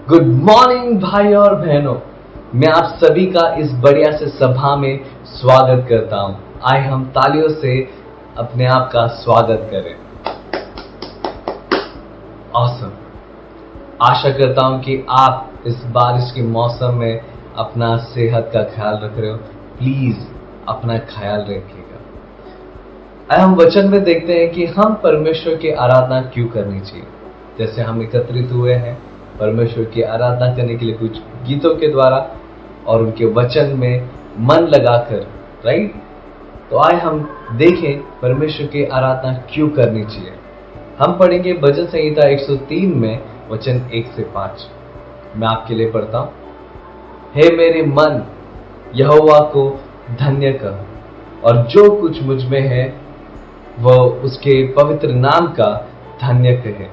Good morning भाई और बहनों, मैं आप सभी का इस बढ़िया से सभा में स्वागत करता हूं। आए हम तालियों से अपने आप का स्वागत करें। ऑसम। आशा करता हूं कि आप इस बारिश के मौसम में अपना सेहत का ख्याल रख रहे हो। प्लीज अपना ख्याल रखिएगा। हम वचन में देखते हैं कि हम परमेश्वर की आराधना क्यों करनी चाहिए। जैसे हम एकत्रित हुए हैं परमेश्वर की आराधना करने के लिए कुछ गीतों के द्वारा और उनके वचन में मन लगाकर, राइट। तो आए हम देखें परमेश्वर की आराधना क्यों करनी चाहिए। हम पढ़ेंगे भजन संहिता 103 में वचन 1 से 5। मैं आपके लिए पढ़ता हूं। हे मेरे मन, यहोवा को धन्य कह और जो कुछ मुझ में है वह उसके पवित्र नाम का धन्य कहे।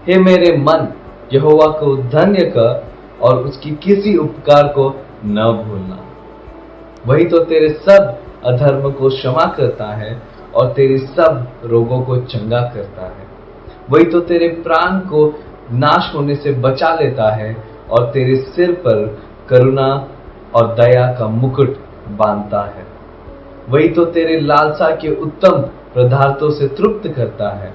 हे मेरे मन, यहोवा को धन्य कर और उसकी किसी उपकार को न भूलना। वही तो तेरे सब अधर्म को क्षमा करता है और तेरे सब रोगों को चंगा करता है। वही तो तेरे प्राण को नाश होने से बचा लेता है और तेरे सिर पर करुणा और दया का मुकुट बांधता है। वही तो तेरे लालसा के उत्तम पदार्थों से तृप्त करता है,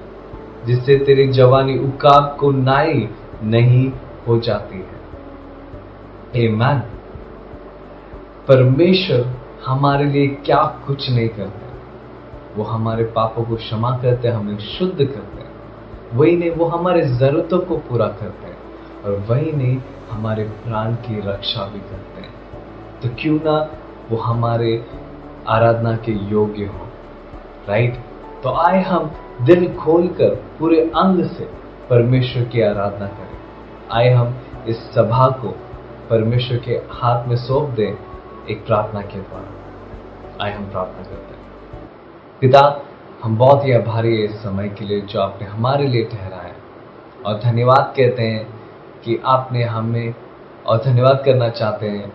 जिससे तेरी जवानी उकाब को नाई नहीं हो जाती है। आमीन। परमेश्वर हमारे लिए क्या कुछ नहीं करते। वो हमारे पापों को क्षमा करते हैं, हमें शुद्ध करते हैं। वही नहीं, वो हमारे जरूरतों को पूरा करते हैं और वही नहीं, हमारे प्राण की रक्षा भी करते हैं। तो क्यों ना वो हमारे आराधना के योग्य हो, राइट। तो आए हम दिल खोलकर पूरे अंग से परमेश्वर की आराधना करें। आए हम इस सभा को परमेश्वर के हाथ में सौंप दें एक प्रार्थना के द्वारा। आए हम प्रार्थना करते हैं। पिता, हम बहुत ही आभारी है इस समय के लिए जो आपने हमारे लिए ठहराया और धन्यवाद कहते हैं कि आपने हमें, और धन्यवाद करना चाहते हैं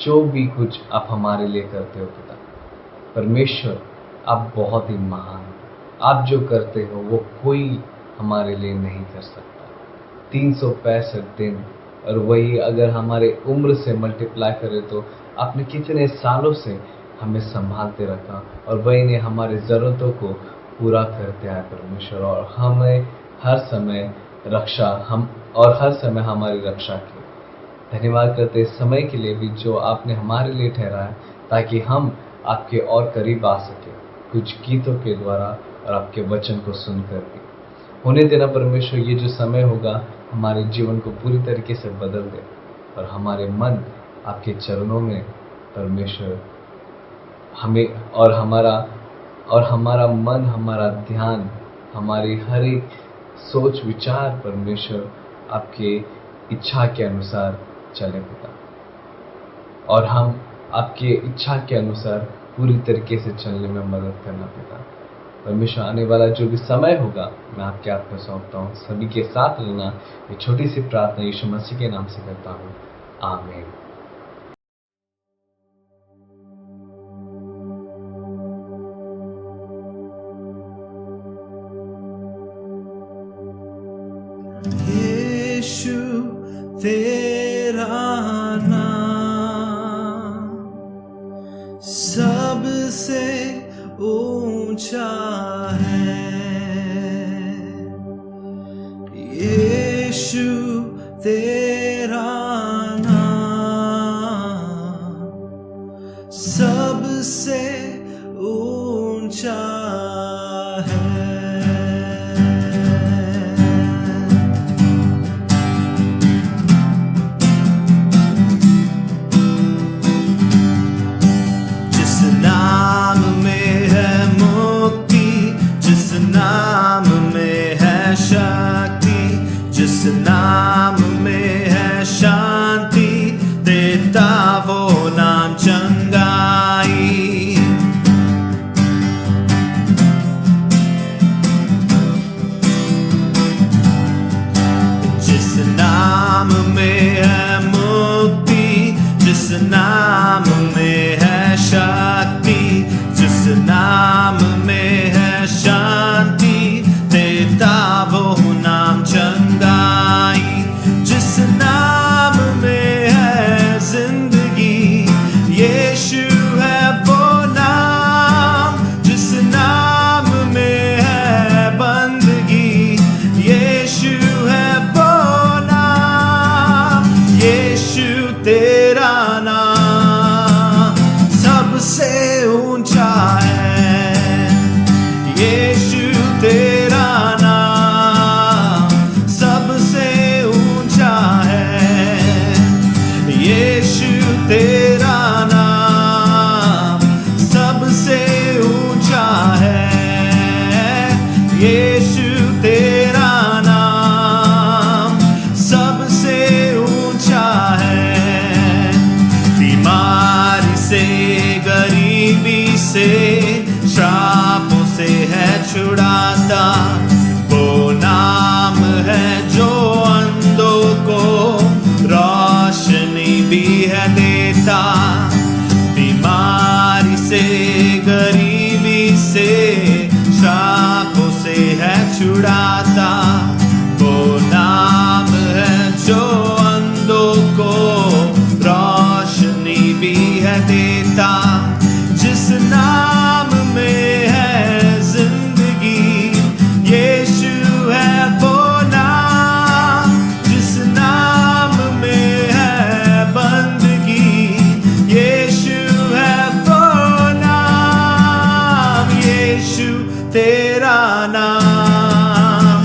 जो भी कुछ आप हमारे लिए करते हो। पिता परमेश्वर, आप बहुत ही महान, आप जो करते हो वो कोई हमारे लिए नहीं कर सकता। 365 दिन, और वही अगर हमारे उम्र से मल्टीप्लाई करें तो आपने कितने सालों से हमें संभालते रखा और वही ने हमारी ज़रूरतों को पूरा करते आए परमेश्वर, और हमें हर समय हर समय हमारी रक्षा की। धन्यवाद करते इस समय के लिए भी जो आपने हमारे लिए ठहराया, ताकि हम आपके और करीब आ सके कुछ गीतों के द्वारा और आपके वचन को सुनकर भी। होने देना परमेश्वर, ये जो समय होगा हमारे जीवन को पूरी तरीके से बदल दे और हमारे मन आपके चरणों में परमेश्वर हमें, और हमारा मन, हमारा ध्यान, हमारी हर एक सोच विचार परमेश्वर आपके इच्छा के अनुसार चले पिता, और हम आपके इच्छा के अनुसार पूरी तरीके से चलने में मदद करना पिता। परमेश्वर, आने वाला जो भी समय होगा मैं आपके हाथ में सौंपता हूँ। सभी के साथ रहना। ये छोटी सी प्रार्थना यीशु मसीह के नाम से करता हूँ, आमीन। यीशु तेरा नाम सबसे ऊंचा है। यीशु तेरा नाम सबसे ऊंचा है। जिस नाम में है मुक्ति, जिस नाम में है शक्ति, जिस नाम में है शांति, देता वो नाम चंगाई। जिस नाम में है मुक्ति, जिस नाम में है शक्ति, जिस नाम में है शांति, देता वो नाम चंगाई। जिस नाम यीशु है वो नाम जिस नाम में है बंदगी, यीशु है वो नाम, यीशु तेरा नाम सबसे ऊंचा है, यीशु तेरा नाम सबसे ऊंचा है, यीशु तेरा नाम सबसे ऊंचा है, यीशु तेरा नाम सबसे ऊंचा है। बीमारी से, गरीबी से, श्रापों से है छुड़ाता, वो नाम है जो अंधों को रोशनी भी है देता। बीमारी से, गरीबी से, श्रापों से है छुड़ाता, वो नाम है जो अंधों को रोशनी भी है देता। जिस नाम में है जिंदगी, यीशु है वो नाम, जिस नाम में है बंदगी, यीशु है वो नाम, यीशु तेरा नाम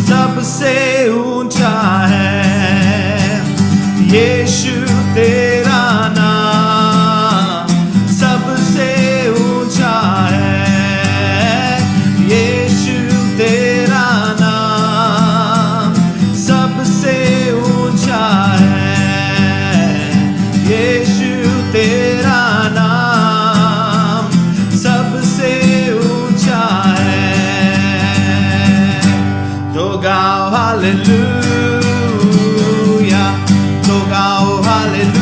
सबसे ऊंचा है, यीशु तेरा नाम सबसे ऊंचा है, यीशु तेरा नाम सबसे ऊंचा है, यीशु तेरा नाम सबसे ऊंचा है। तो गाओ हालेलुया, तो गाओ हालेलुया,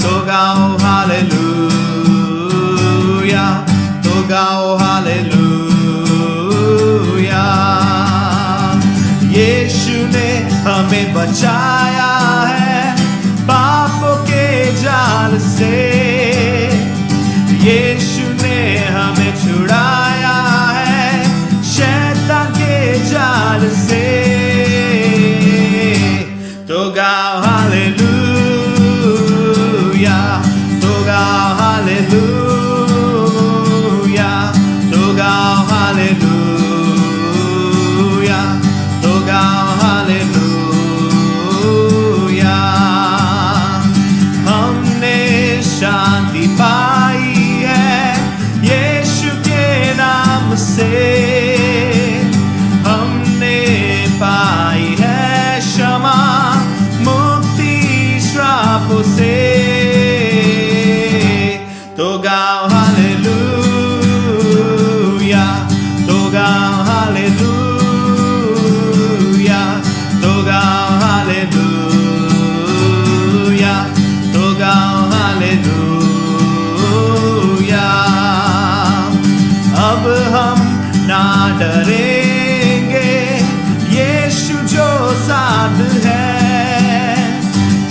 तो गाओ हालेलुया, तो गाओ हालेलुया। यीशु ने हमें बचाया है पापों के जाल से, यीशु ने हमें छुड़ाया है शैतान के जाल से। तो गाओ हालेलुया, तो गाओ हालेलुया, तो गाओ हालेलुया, तो गाओ हालेलुया। हमने शांति पाई है यीशु के नाम से, हमने पाई है क्षमा मुक्ति श्रापों से। तो गाओ हालेलुया, तो गाओ हालेलुया, तो गाओ हालेलुया, तो गाओ हालेलुया। अब हम ना डरेंगे, यीशु जो साथ है,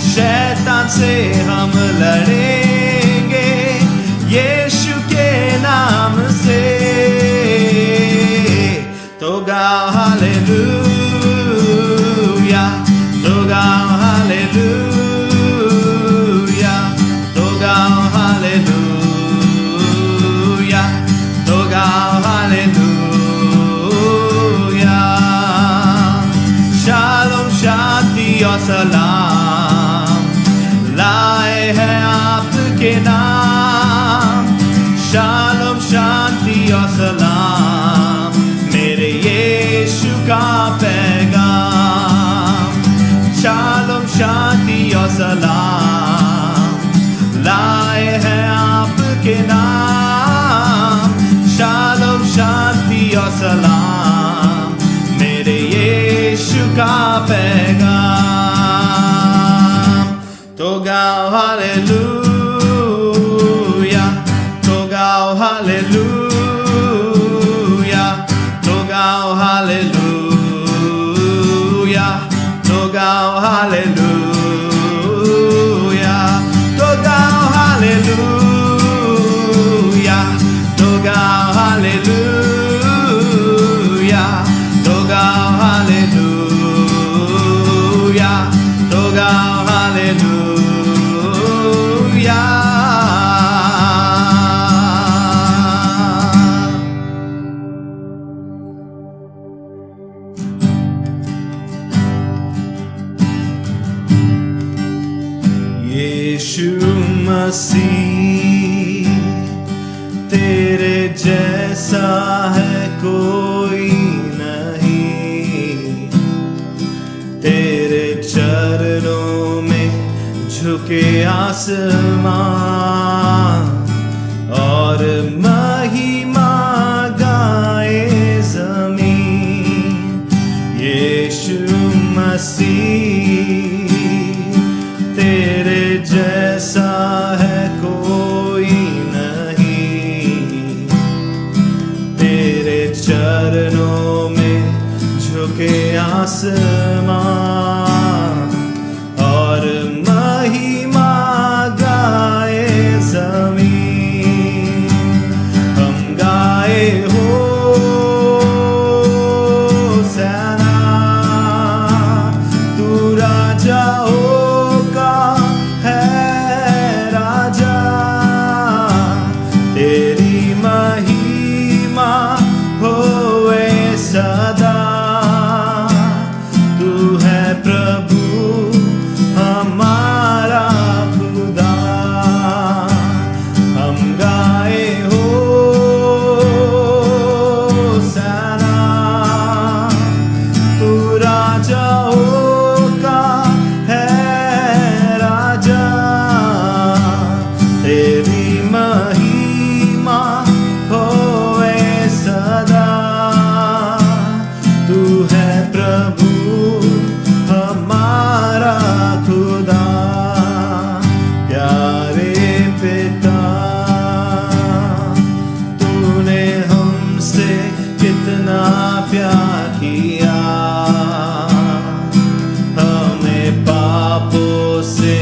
शैतान से हम लड़ेंगे यीशु के नाम से। तो गाओ हालेलुया, तो गाओ हालेलुया, तो गाओ हालेलुया, तो गाओ हालेलुया। शालोम शांति और सलाम लाए हैं आपके नाम, शालोम शांति और सलाम मेरे यीशु का पैगाम। शालोम शांति और सलाम लाए हैं आपके नाम, शालोम शांति और सलाम मेरे यीशु का पैगाम। तो गाओ हालेलुया, तो गाओ हालेलुया, तो गाओ हालेलुया, तो गाओ हालेलुया, यीशु मसीह, तेरे जैसा है कोई नहीं। तेरे चरणों में झुके आसमान और महिमा गाए ज़मीन। यीशु मसीह, तेरे जैसा है कोई नहीं। तेरे चरणों में झुके आसमान और महिमा गाए ज़मीन। हम गाए होसैना, तू राजाओं का है राजा। तेरी महिमा होए सदा। तू है प्रभु हमारा खुदा। हम गाए होसैना, तू राजाओं का है राजा। तेरी महिमा होए सदा। तू है प्रभु हमारा खुदा। प्यारे पिता, तूने हमसे कितना प्यार किया। हमें पापों से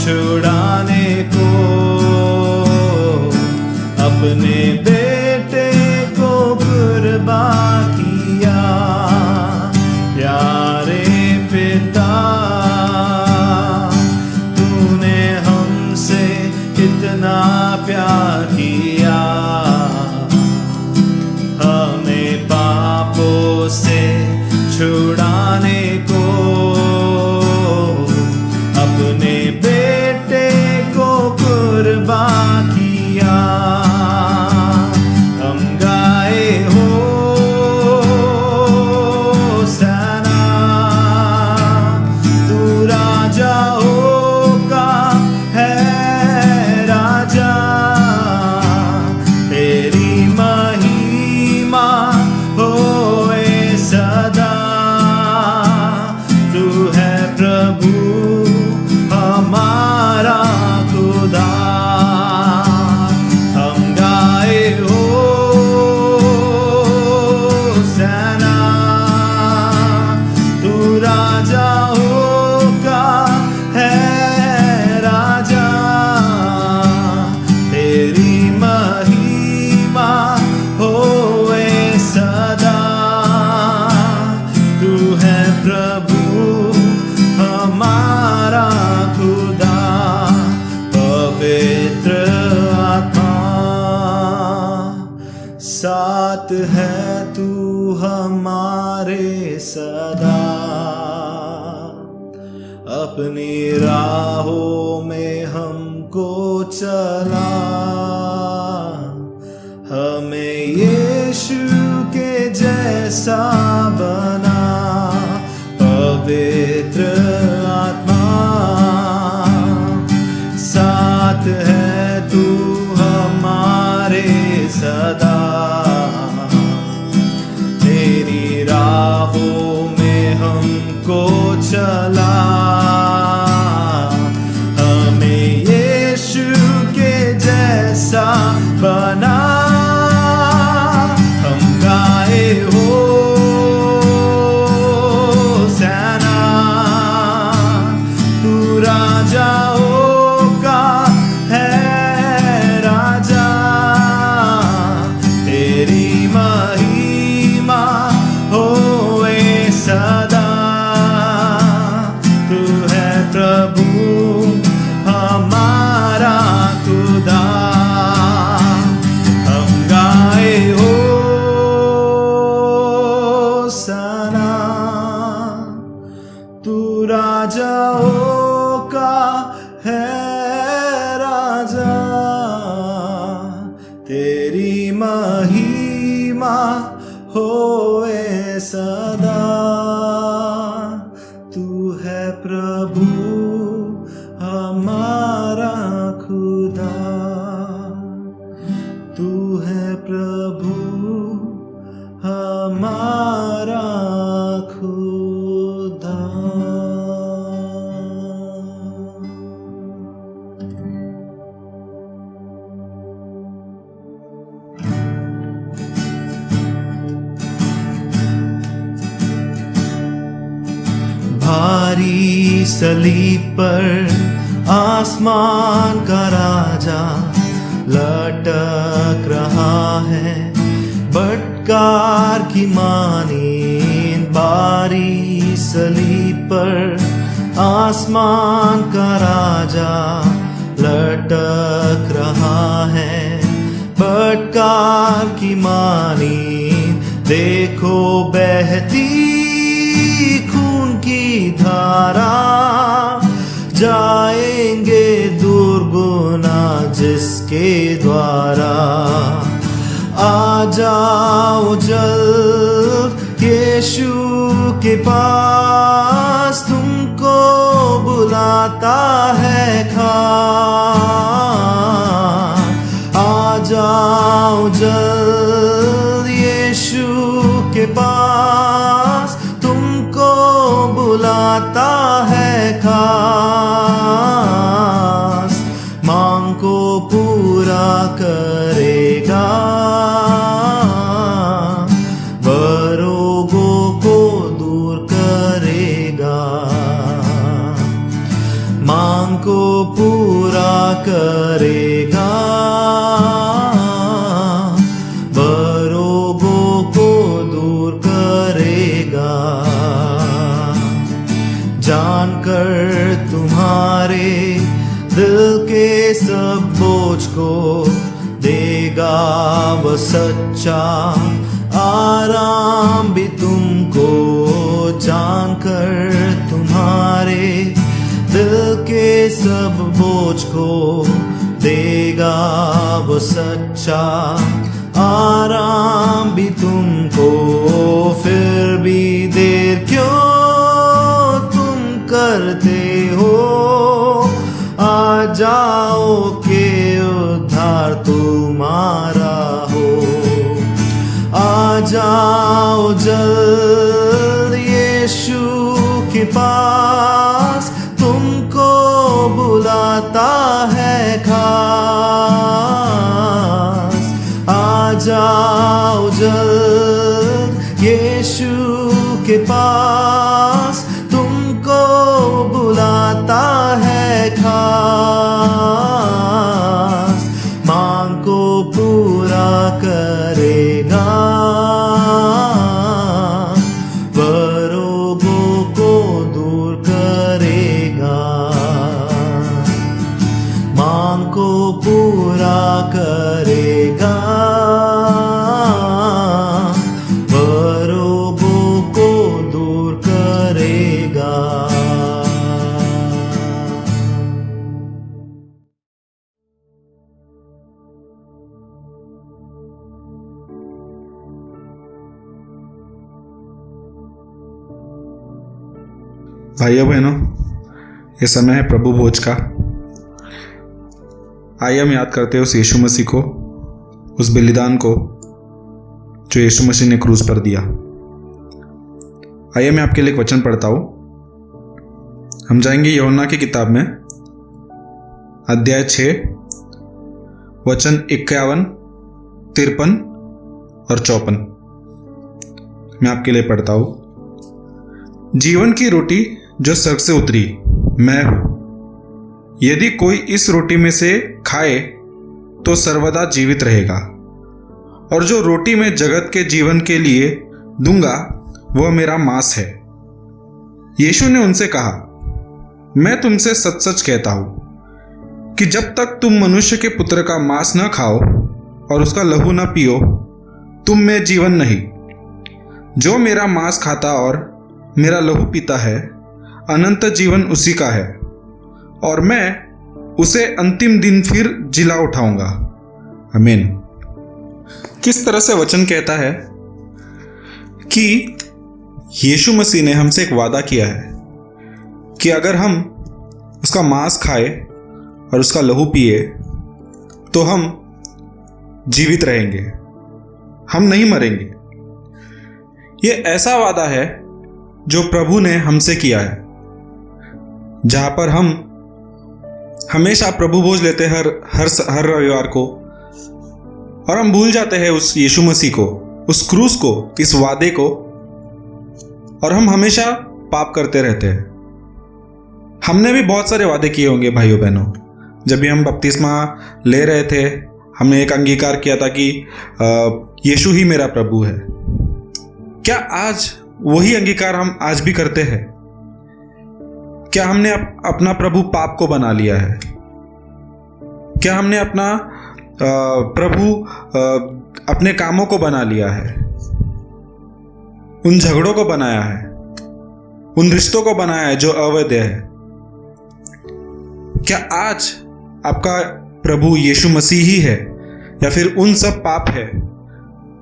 छुड़ाने को अपने बेटे को कुर्बान किया। प्यारे पिता, तूने हमसे कितना प्यार किया। हमें पापों से छुड़ाने को अपने बेटे को कुर्बान किया। हम गाए होसैना, तू राजाओं का है राजा। तेरी महिमा होए सदा। तू है प्रभु हमारा खुदा। हम गाए होसैना, तू राजाओं का है राजा। तेरी महिमा होए सदा। तू है प्रभु हमारा खुदा। पवित्र आत्मा साथ है तू हमारे सदा। अपनी राहों में हमको चला। हमें यीशु के जैसा बना। पवित्र आत्मा साथ है तू हमारे सदा। तेरी राहों में हमको चला। हमें यीशु के जैसा बना। हम गाए होसैना, तू राजाओं का है सदा तू है प्रभु हमारा खुदा, तू है प्रभु हमारा खुदा। भारी सलीब पर आसमान का राजा लटक रहा है, बटकार की मानींद। भारी सलीब पर आसमान का राजा लटक रहा है, बटकार की मानींद। देखो बहती खून की धारा, जाएंगे दुर्गुना जिसके द्वारा। आ जाओ जल्द यीशु के पास, तुमको बुलाता है खास। आ जाओ जल्द यीशु के पास, तुमको बुलाता है खास। मांग को पूरा करेगा, बरोगों को दूर करेगा। मांग को पूरा करेगा, बरोगों को दूर करेगा। जानकर तुम्हारे दिल के सब बोझ को देगा वह सच्चा आराम भी तुमको। जानकर तुम्हारे दिल के सब बोझ को देगा वह सच्चा आराम भी तुमको। फिर भी देर क्यों करते हो, आ जाओ के उद्धार तुम्हारा हो। आ जाओ जल्द यीशु के पास, तुमको बुलाता है खास। आ जाओ जल्द यीशु के पास, तुमको बुलाता है खास। मांग को पूरा करेगा, बरोगों को दूर करेगा। मांग को पूरा करेगा, बरोगों को दूर करेगा। भाइयों बहनों, ये समय है प्रभु भोज का। आइए हम याद करते हैं उस यीशु मसीह को, उस बलिदान को जो यीशु मसीह ने क्रूस पर दिया। आइए मैं आपके लिए एक वचन पढ़ता हूँ। हम जाएंगे यूहन्ना की किताब में, अध्याय 6, वचन 51, 53 और 54। मैं आपके लिए पढ़ता हूँ। जीवन की रोटी जो स्वर्ग से उतरी मैं हूँ। यदि कोई इस रोटी में से खाए तो सर्वदा जीवित रहेगा, और जो रोटी मैं जगत के जीवन के लिए दूंगा वह मेरा मांस है। यीशु ने उनसे कहा, मैं तुमसे सच सच कहता हूं कि जब तक तुम मनुष्य के पुत्र का मांस न खाओ और उसका लहू न पियो, तुम में जीवन नहीं। जो मेरा मांस खाता और मेरा लहू पीता है, अनंत जीवन उसी का है, और मैं उसे अंतिम दिन फिर जिला उठाऊंगा। आमीन। किस तरह से वचन कहता है कि यीशु मसीह ने हमसे एक वादा किया है कि अगर हम उसका मांस खाए और उसका लहू पिए तो हम जीवित रहेंगे, हम नहीं मरेंगे। ये ऐसा वादा है जो प्रभु ने हमसे किया है, जहां पर हम हमेशा प्रभु भोज लेते हैं हर रविवार को, और हम भूल जाते हैं उस यीशु मसीह को, उस क्रूस को, इस वादे को, और हम हमेशा पाप करते रहते हैं। हमने भी बहुत सारे वादे किए होंगे भाइयों बहनों। जब भी हम बपतिस्मा ले रहे थे, हमने एक अंगीकार किया था कि यीशु ही मेरा प्रभु है। क्या आज वही अंगीकार हम आज भी करते हैं? क्या हमने अपना प्रभु पाप को बना लिया है? क्या हमने अपना प्रभु अपने कामों को बना लिया है, उन झगड़ों को बनाया है, उन रिश्तों को बनाया है जो अवैध है? क्या आज आपका प्रभु यीशु मसीह ही है, या फिर उन सब पाप है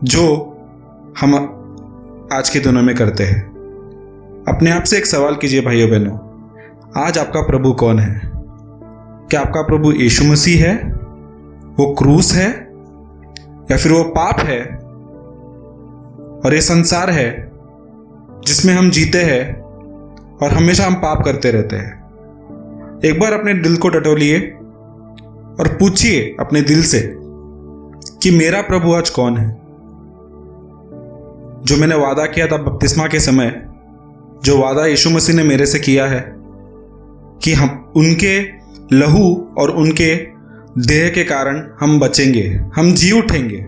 जो हम आज के दिनों में करते हैं? अपने आप से एक सवाल कीजिए भाइयों बहनों, आज आपका प्रभु कौन है? क्या आपका प्रभु यीशु मसीह है, वो क्रूस है, या फिर वो पाप है और ये संसार है जिसमें हम जीते हैं और हमेशा हम पाप करते रहते हैं? एक बार अपने दिल को टटोलिए और पूछिए अपने दिल से कि मेरा प्रभु आज कौन है? जो मैंने वादा किया था बपतिस्मा के समय, जो वादा यीशु मसीह ने मेरे से किया है कि हम उनके लहू और उनके देह के कारण हम बचेंगे, हम जी उठेंगे।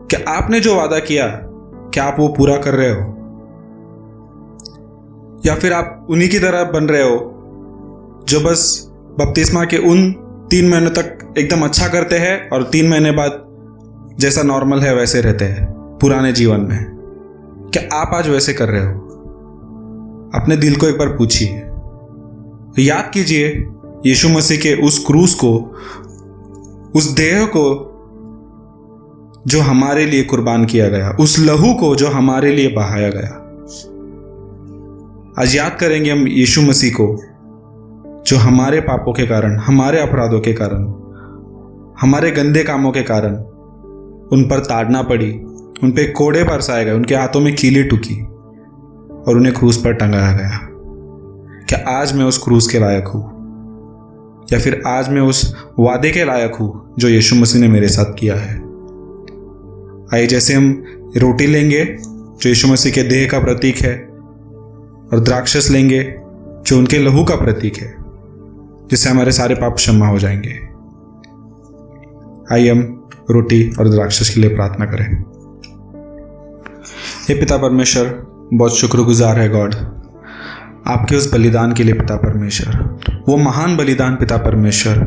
क्या आपने जो वादा किया, क्या आप वो पूरा कर रहे हो? या फिर आप उन्हीं की तरह बन रहे हो जो बस बपतिस्मा के उन 3 महीनों तक एकदम अच्छा करते हैं और 3 महीने बाद जैसा नॉर्मल है वैसे रहते हैं पुराने जीवन में? क्या आप आज वैसे कर रहे हो? अपने दिल को एक बार पूछिए, याद कीजिए यीशु मसीह के उस क्रूस को, उस देह को जो हमारे लिए कुर्बान किया गया, उस लहू को जो हमारे लिए बहाया गया। आज याद करेंगे हम यीशु मसीह को, जो हमारे पापों के कारण, हमारे अपराधों के कारण, हमारे गंदे कामों के कारण उन पर ताड़ना पड़ी, उन पे कोड़े बरसाए गए, उनके हाथों में कीली टूकी और उन्हें क्रूस पर टंगाया गया। क्या आज मैं उस क्रूस के लायक हूं, या फिर आज मैं उस वादे के लायक हूं जो यीशु मसीह ने मेरे साथ किया है? आइए, जैसे हम रोटी लेंगे जो यीशु मसीह के देह का प्रतीक है, और द्राक्षस लेंगे जो उनके लहू का प्रतीक है, जिससे हमारे सारे पाप क्षमा हो जाएंगे। आइए हम रोटी और द्राक्षस के लिए प्रार्थना करें। हे पिता परमेश्वर, बहुत शुक्रगुजार है गॉड आपके उस बलिदान के लिए पिता परमेश्वर, वो महान बलिदान पिता परमेश्वर,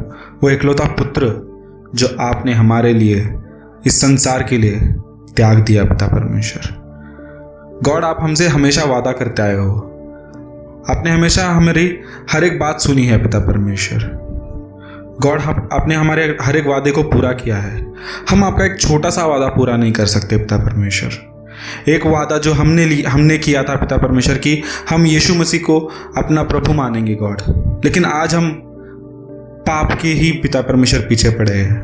वो इकलौता पुत्र जो आपने हमारे लिए, इस संसार के लिए त्याग दिया पिता परमेश्वर। गॉड, आप हमसे हमेशा वादा करते आए हो, आपने हमेशा हमारी हर एक बात सुनी है पिता परमेश्वर। गॉड, आपने हमारे हर एक वादे को पूरा किया है। हम आपका एक छोटा सा वादा पूरा नहीं कर सकते पिता परमेश्वर। एक वादा जो हमने किया था पिता परमेश्वर कि हम यीशु मसीह को अपना प्रभु मानेंगे गॉड, लेकिन आज हम पाप के ही पिता परमेश्वर पीछे पड़े हैं।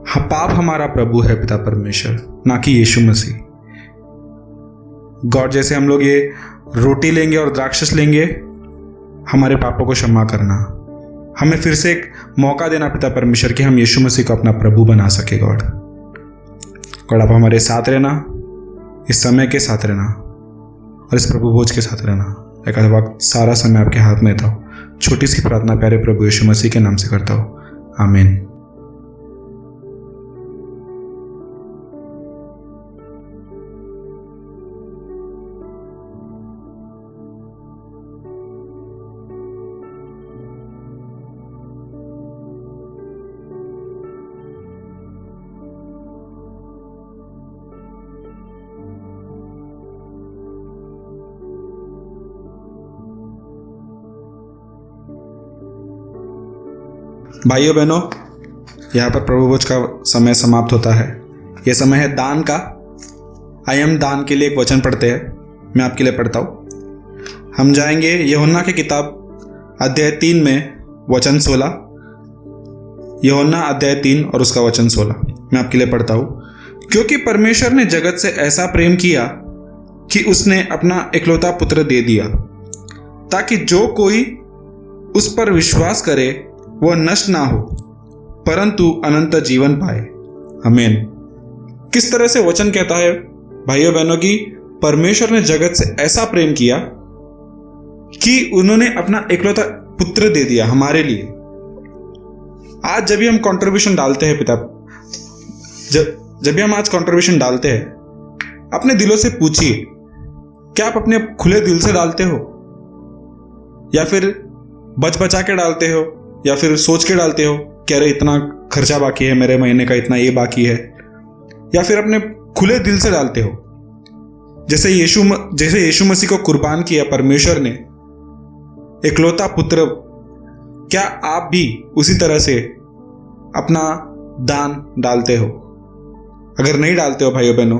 पाप हमारा प्रभु है पिता परमेश्वर, ना कि यीशु मसीह। गॉड, जैसे हम लोग ये रोटी लेंगे और द्राक्षस लेंगे, हमारे पापों को क्षमा करना, हमें फिर से एक मौका देना पिता परमेश्वर कि हम यीशु मसीह को अपना प्रभु बना सके। गॉड, आप हमारे साथ रहना, इस समय के साथ रहना और इस प्रभु भोज के साथ रहना। एक वक्त सारा समय आपके हाथ में था। छोटी सी प्रार्थना प्यारे प्रभु यीशु मसीह के नाम से करता हूँ, आमीन। भाइयों बहनों, यहाँ पर प्रभु भोज का समय समाप्त होता है। यह समय है दान का। आइए हम दान के लिए एक वचन पढ़ते हैं। मैं आपके लिए पढ़ता हूँ। हम जाएंगे यूहन्ना की किताब अध्याय 3 में वचन 16। यूहन्ना अध्याय 3 और उसका वचन 16 मैं आपके लिए पढ़ता हूँ। क्योंकि परमेश्वर ने जगत से ऐसा प्रेम किया कि उसने अपना इकलौता पुत्र दे दिया, ताकि जो कोई उस पर विश्वास करे वह नष्ट ना हो, परंतु अनंत जीवन पाए। आमीन। किस तरह से वचन कहता है भाइयों बहनों की परमेश्वर ने जगत से ऐसा प्रेम किया कि उन्होंने अपना इकलौता पुत्र दे दिया हमारे लिए। आज जब भी हम कंट्रीब्यूशन डालते हैं पिता, जब भी हम आज कंट्रीब्यूशन डालते हैं, अपने दिलों से पूछिए, क्या आप अपने खुले दिल से डालते हो, या फिर बच बचा के डालते हो, या फिर सोच के डालते हो कि अरे इतना खर्चा बाकी है मेरे महीने का, इतना ये बाकी है, या फिर अपने खुले दिल से डालते हो। जैसे यीशु मसीह को कुर्बान किया परमेश्वर ने इकलौता पुत्र, क्या आप भी उसी तरह से अपना दान डालते हो? अगर नहीं डालते हो भाइयों बहनों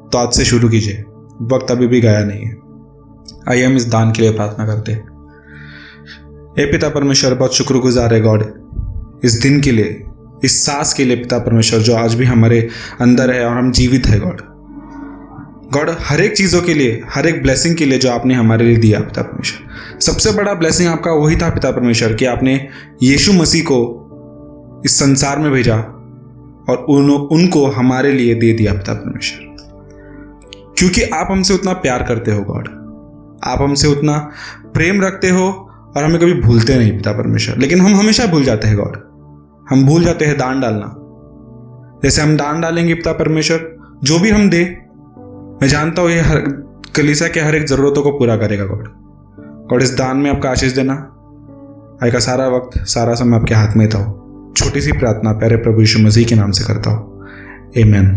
तो आज से शुरू कीजिए, वक्त अभी भी गया नहीं है। आइए हम इस दान के लिए प्रार्थना करते हैं। हे पिता परमेश्वर, बहुत शुक्रगुजार है गॉड इस दिन के लिए, इस सांस के लिए पिता परमेश्वर, जो आज भी हमारे अंदर है और हम जीवित है गॉड। हर एक चीज़ों के लिए, हर एक ब्लेसिंग के लिए जो आपने हमारे लिए दिया पिता परमेश्वर। सबसे बड़ा ब्लेसिंग आपका वही था पिता परमेश्वर कि आपने यीशु मसीह को इस संसार में भेजा और उनको हमारे लिए दे दिया पिता परमेश्वर। क्योंकि आप हमसे उतना प्यार करते हो गॉड, आप हमसे उतना प्रेम रखते हो और हमें कभी भूलते नहीं पिता परमेश्वर। लेकिन हम हमेशा भूल जाते हैं गॉड, हम भूल जाते हैं दान डालना। जैसे हम दान डालेंगे पिता परमेश्वर, जो भी हम दे, मैं जानता हूँ ये हर कलीसिया के हर एक ज़रूरतों को पूरा करेगा गॉड। इस दान में आपका आशीष देना। आई का सारा वक्त, सारा समय आपके हाथ में था। छोटी सी प्रार्थना प्यारे प्रभु यीशु मसीह के नाम से करता हूँ, आमीन।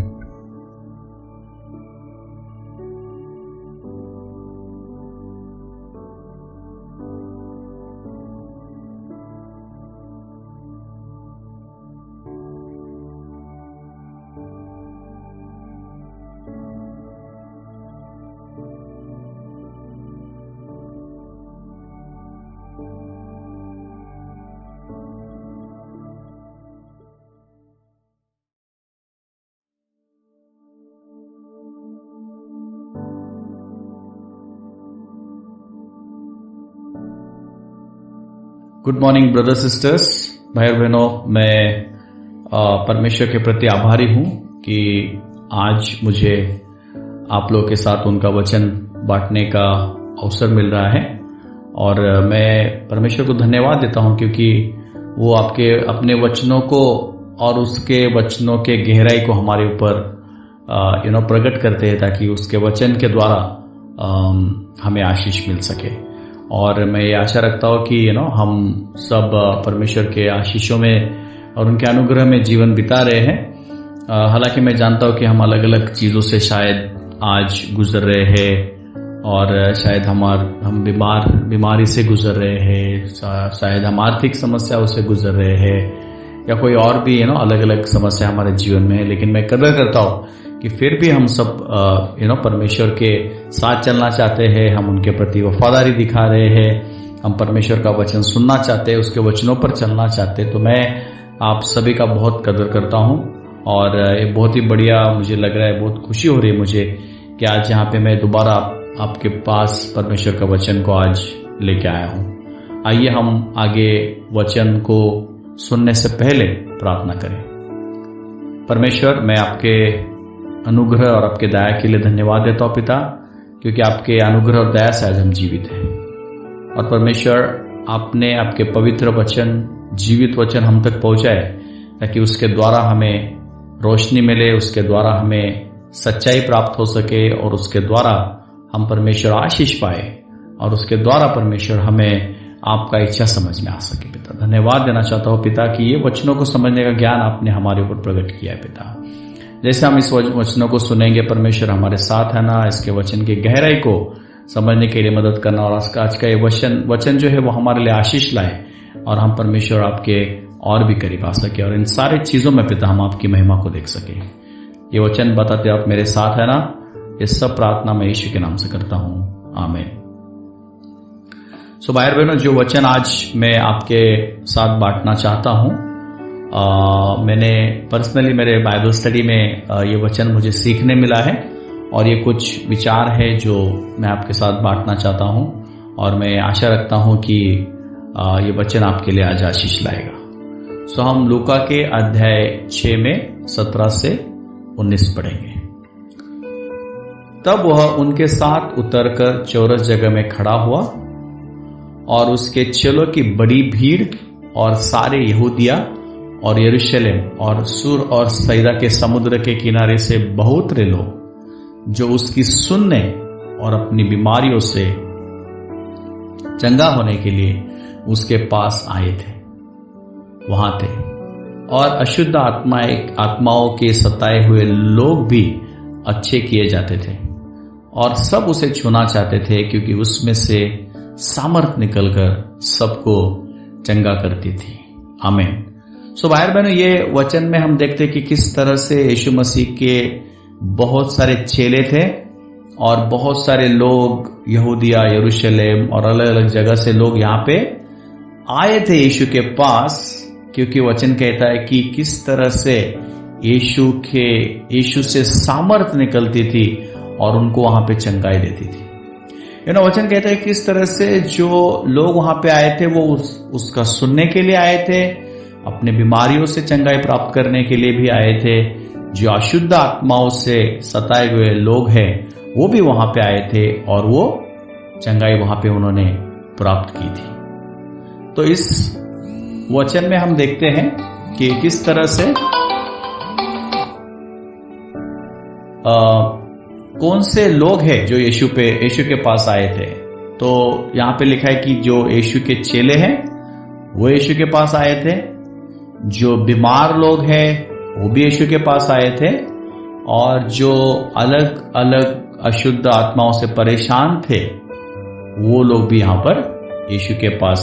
गुड मॉर्निंग ब्रदर सिस्टर्स, भाई बहनों, मैं परमेश्वर के प्रति आभारी हूँ कि आज मुझे आप लोगों के साथ उनका वचन बांटने का अवसर मिल रहा है। और मैं परमेश्वर को धन्यवाद देता हूँ क्योंकि वो आपके अपने वचनों को और उसके वचनों के गहराई को हमारे ऊपर प्रकट करते हैं, ताकि उसके वचन के द्वारा हमें आशीष मिल सके। और मैं ये आशा रखता हूँ कि हम सब परमेश्वर के आशीषों में और उनके अनुग्रह में जीवन बिता रहे हैं। हालांकि मैं जानता हूँ कि हम अलग अलग चीज़ों से शायद आज गुजर रहे हैं, और शायद हम बीमारी से गुजर रहे हैं, शायद हम आर्थिक समस्याओं से गुजर रहे हैं, या कोई और भी अलग अलग समस्या हमारे जीवन में है। लेकिन मैं कदर करता हूँ कि फिर भी हम सब परमेश्वर के साथ चलना चाहते हैं, हम उनके प्रति वफादारी दिखा रहे हैं, हम परमेश्वर का वचन सुनना चाहते हैं, उसके वचनों पर चलना चाहते हैं। तो मैं आप सभी का बहुत कदर करता हूँ और ये बहुत ही बढ़िया मुझे लग रहा है, बहुत खुशी हो रही है मुझे कि आज यहाँ पे मैं दोबारा आपके पास परमेश्वर का वचन को आज लेके आया हूँ। आइए हम आगे वचन को सुनने से पहले प्रार्थना करें। परमेश्वर, मैं आपके अनुग्रह और आपके दया के लिए धन्यवाद देता हूँ पिता, क्योंकि आपके अनुग्रह और दया से आज हम जीवित हैं। और परमेश्वर, आपने आपके पवित्र वचन, जीवित वचन हम तक पहुंचाए, ताकि उसके द्वारा हमें रोशनी मिले, उसके द्वारा हमें सच्चाई प्राप्त हो सके, और उसके द्वारा हम परमेश्वर आशीष पाए, और उसके द्वारा परमेश्वर हमें आपका इच्छा समझ में आ सके। पिता, धन्यवाद देना चाहता हूँ पिता कि ये वचनों को समझने का ज्ञान आपने हमारे ऊपर प्रकट किया है पिता। जैसे हम इस वचनों को सुनेंगे परमेश्वर हमारे साथ है ना, इसके वचन की गहराई को समझने के लिए मदद करना, और आज का ये वचन जो है वो हमारे लिए आशीष लाए, और हम परमेश्वर आपके और भी करीब आ सके, और इन सारी चीजों में पिता हम आपकी महिमा को देख सके। ये वचन बताते आप मेरे साथ है ना, ये सब प्रार्थना मैं यीशु के नाम से करता हूं, आमीन। सो भाई बहनों, जो वचन आज मैं आपके साथ बांटना चाहता हूं, मैंने पर्सनली मेरे बाइबल स्टडी में ये वचन मुझे सीखने मिला है और ये कुछ विचार है जो मैं आपके साथ बांटना चाहता हूं और मैं आशा रखता हूं कि ये वचन आपके लिए आज आशीष लाएगा। सो हम लूका के अध्याय 6 में 17 से 19 पढ़ेंगे। तब वह उनके साथ उतरकर चौरस जगह में खड़ा हुआ और उसके चेलों की बड़ी भीड़ और सारे यहूदिया और यरूशलेम और सूर और सैदा के समुद्र के किनारे से बहुत रे लोग जो उसकी सुनने और अपनी बीमारियों से चंगा होने के लिए उसके पास आए थे, वहां थे। और अशुद्ध आत्माओं के सताए हुए लोग भी अच्छे किए जाते थे और सब उसे छूना चाहते थे, क्योंकि उसमें से सामर्थ निकलकर सबको चंगा करती थी। आमीन। सो भाई बहनों, ये वचन में हम देखते कि किस तरह से यीशु मसीह के बहुत सारे चेले थे और बहुत सारे लोग यहूदिया, यरूशलेम और अलग अलग जगह से लोग यहाँ पे आए थे यीशु के पास, क्योंकि वचन कहता है कि किस तरह से यीशु से सामर्थ निकलती थी और उनको वहां पे चंगाई देती थी। वचन कहता है किस तरह से जो लोग वहां पे आए थे वो उसका सुनने के लिए आए थे, अपने बीमारियों से चंगाई प्राप्त करने के लिए भी आए थे। जो अशुद्ध आत्माओं से सताए हुए लोग हैं वो भी वहां पे आए थे और वो चंगाई वहां पे उन्होंने प्राप्त की थी। तो इस वचन में हम देखते हैं कि किस तरह से कौन से लोग हैं जो यीशु के पास आए थे। तो यहां पे लिखा है कि जो यीशु के चेले हैं वो यीशु के पास आए थे, जो बीमार लोग हैं वो भी यीशु के पास आए थे, और जो अलग अलग अशुद्ध आत्माओं से परेशान थे वो लोग भी यहां पर यीशु के पास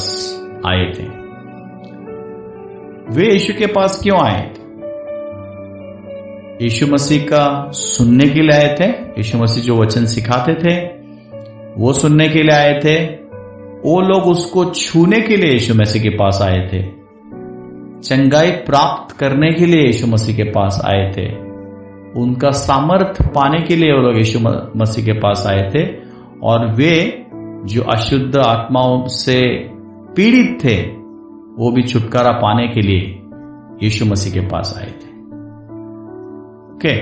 आए थे। वे यीशु के पास क्यों आए थे? यीशु मसीह का सुनने के लिए आए थे। यीशु मसीह जो वचन सिखाते थे वो सुनने के लिए आए थे। वो लोग उसको छूने के लिए यीशु मसीह के पास आए थे। चंगाई प्राप्त करने के लिए यीशु मसीह के पास आए थे। उनका सामर्थ पाने के लिए वो लोग यीशु मसीह के पास आए थे। और वे जो अशुद्ध आत्माओं से पीड़ित थे वो भी छुटकारा पाने के लिए यीशु मसीह के पास आए थे। ओके,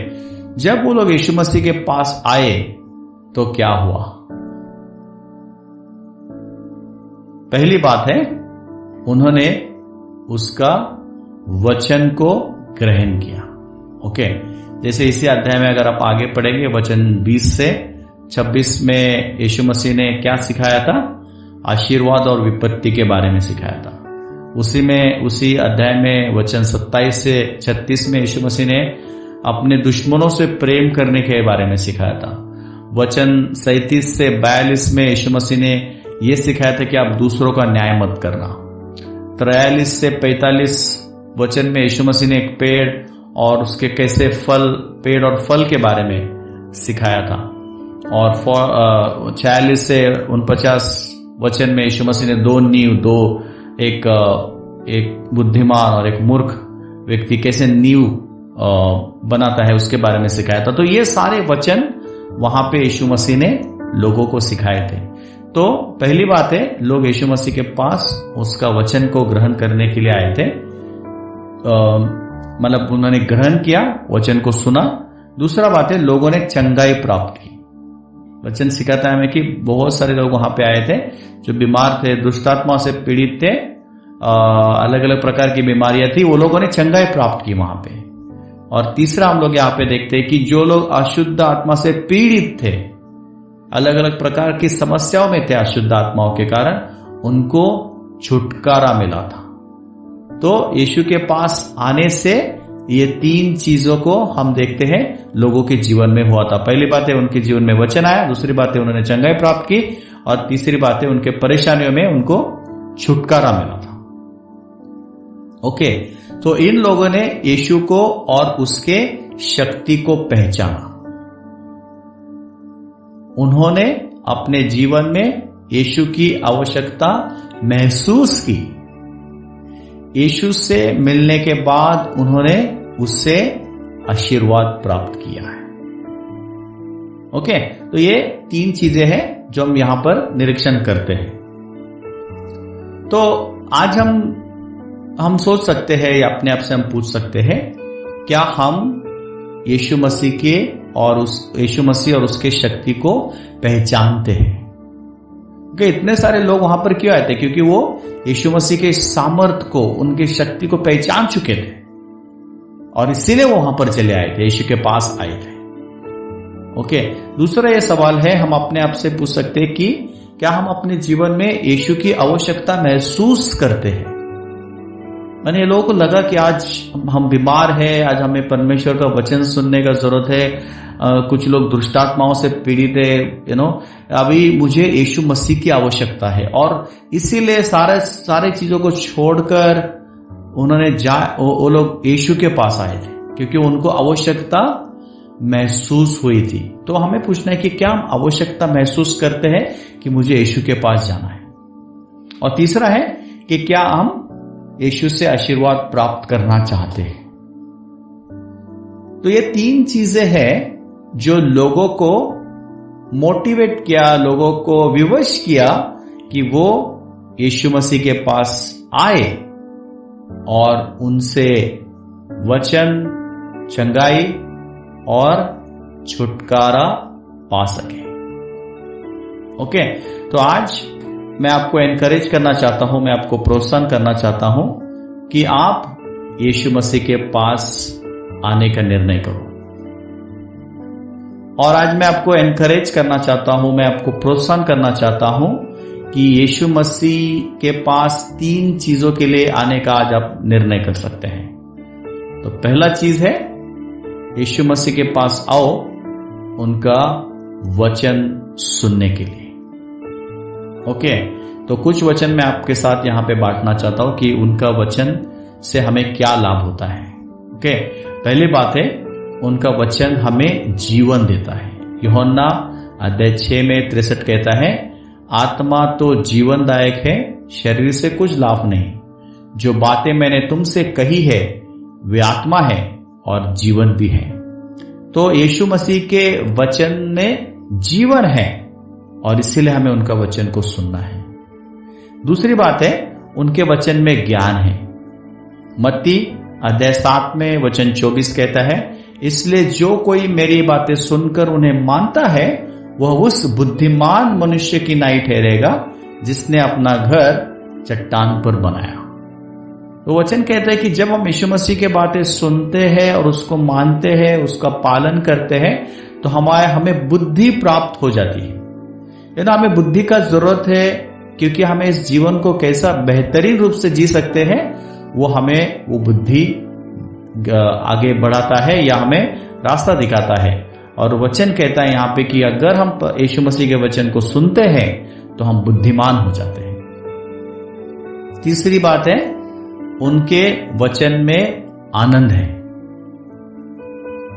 जब वो लोग यीशु मसीह के पास आए तो क्या हुआ? पहली बात है, उन्होंने उसका वचन को ग्रहण किया। ओके, जैसे इसी अध्याय में अगर आप आगे पढ़ेंगे वचन 20 से 26 में यीशु मसीह ने क्या सिखाया था? आशीर्वाद और विपत्ति के बारे में सिखाया था। उसी अध्याय में वचन 27 से 36 में यीशु मसीह ने अपने दुश्मनों से प्रेम करने के बारे में सिखाया था। वचन 37 से 42 में यीशु मसीह ने यह सिखाया था कि आप दूसरों का न्याय मत करना। 43 से 45 वचन में यीशु मसीह ने एक पेड़ और उसके कैसे पेड़ और फल के बारे में सिखाया था। और 46 से 49 वचन में यीशु मसीह ने दो एक बुद्धिमान और एक मूर्ख व्यक्ति कैसे नींव बनाता है उसके बारे में सिखाया था। तो ये सारे वचन वहां पे यीशु मसीह ने लोगों को सिखाए थे। तो पहली बात है, लोग यीशु मसीह के पास उसका वचन को ग्रहण करने के लिए आए थे। मतलब उन्होंने ग्रहण किया, वचन को सुना। दूसरा बात है, लोगों ने चंगाई प्राप्त की। वचन सिखाता है हमें कि बहुत सारे लोग वहां पे आए थे जो बीमार थे, दुष्टात्मा से पीड़ित थे, अलग अलग प्रकार की बीमारियां थी, वो लोगों ने चंगाई प्राप्त की वहां पे। और तीसरा हम लोग यहाँ पे देखते हैं कि जो लोग अशुद्ध आत्मा से पीड़ित थे, अलग अलग प्रकार की समस्याओं में थे अशुद्ध आत्माओं के कारण, उनको छुटकारा मिला था। तो यीशु के पास आने से ये तीन चीजों को हम देखते हैं लोगों के जीवन में हुआ था। पहली बात है, उनके जीवन में वचन आया। दूसरी बात है, उन्होंने चंगाई प्राप्त की। और तीसरी बात है, उनके परेशानियों में उनको छुटकारा मिला था। ओके, तो इन लोगों ने यीशु को और उसके शक्ति को पहचाना। उन्होंने अपने जीवन में यीशु की आवश्यकता महसूस की। यीशु से मिलने के बाद उन्होंने उससे आशीर्वाद प्राप्त किया है। ओके, तो ये 3 चीजें हैं जो हम यहां पर निरीक्षण करते हैं। तो आज हम सोच सकते हैं या अपने आप से हम पूछ सकते हैं, क्या हम यीशु मसीह के और यीशु मसीह और उसके शक्ति को पहचानते हैं? कि इतने सारे लोग वहां पर क्यों आए थे? क्योंकि वो यीशु मसीह के सामर्थ को, उनकी शक्ति को पहचान चुके थे और इसीलिए वो वहां पर चले आए थे, यीशु के पास आए थे। ओके, दूसरा ये सवाल है, हम अपने आप से पूछ सकते हैं कि क्या हम अपने जीवन में यीशु की आवश्यकता महसूस करते हैं? मैंने ये लोगों को लगा कि आज हम बीमार हैं, आज हमें परमेश्वर का वचन सुनने का जरूरत है, कुछ लोग दुष्टात्माओं से पीड़ित है, अभी मुझे यीशु मसीह की आवश्यकता है। और इसीलिए सारे चीजों को छोड़कर उन्होंने वो लोग यीशु के पास आए थे, क्योंकि उनको आवश्यकता महसूस हुई थी। तो हमें पूछना है कि क्या हम आवश्यकता महसूस करते हैं कि मुझे यीशु के पास जाना है? और तीसरा है कि क्या हम यीशु से आशीर्वाद प्राप्त करना चाहते हैं? तो ये 3 चीजें हैं जो लोगों को मोटिवेट किया, लोगों को विवश किया कि वो यीशु मसीह के पास आए और उनसे वचन, चंगाई और छुटकारा पा सके। ओके, तो आज मैं आपको एनकरेज करना चाहता हूं, मैं आपको प्रोत्साहन करना चाहता हूं कि आप यीशु मसीह के पास आने का निर्णय करो। और आज मैं आपको एनकरेज करना चाहता हूं, मैं आपको प्रोत्साहन करना चाहता हूं कि यीशु मसीह के पास 3 चीजों के लिए आने का आज आप निर्णय कर सकते हैं। तो पहला चीज है, यीशु मसीह के पास आओ उनका वचन सुनने के लिए। ओके, तो कुछ वचन मैं आपके साथ यहां पे बांटना चाहता हूं कि उनका वचन से हमें क्या लाभ होता है। ओके, पहली बात है, उनका वचन हमें जीवन देता है। यूहन्ना अध्याय 6 में 63 कहता है, आत्मा तो जीवनदायक है, शरीर से कुछ लाभ नहीं। जो बातें मैंने तुमसे कही है वे आत्मा है और जीवन भी है। तो यीशु मसीह के वचन में जीवन है और इसीलिए हमें उनका वचन को सुनना है। दूसरी बात है, उनके वचन में ज्ञान है। मत्ती अध्याय 7 में वचन 24 कहता है, इसलिए जो कोई मेरी बातें सुनकर उन्हें मानता है वह उस बुद्धिमान मनुष्य की नाई ठहरेगा जिसने अपना घर चट्टान पर बनाया। तो वचन कहता है कि जब हम यीशु मसीह की बातें सुनते हैं और उसको मानते हैं, उसका पालन करते हैं, तो हमें बुद्धि प्राप्त हो जाती है। हमें बुद्धि का जरूरत है, क्योंकि हमें इस जीवन को कैसा बेहतरीन रूप से जी सकते हैं वो हमें वो बुद्धि आगे बढ़ाता है या हमें रास्ता दिखाता है। और वचन कहता है यहाँ पे कि अगर हम यीशु मसीह के वचन को सुनते हैं तो हम बुद्धिमान हो जाते हैं। तीसरी बात है, उनके वचन में आनंद है।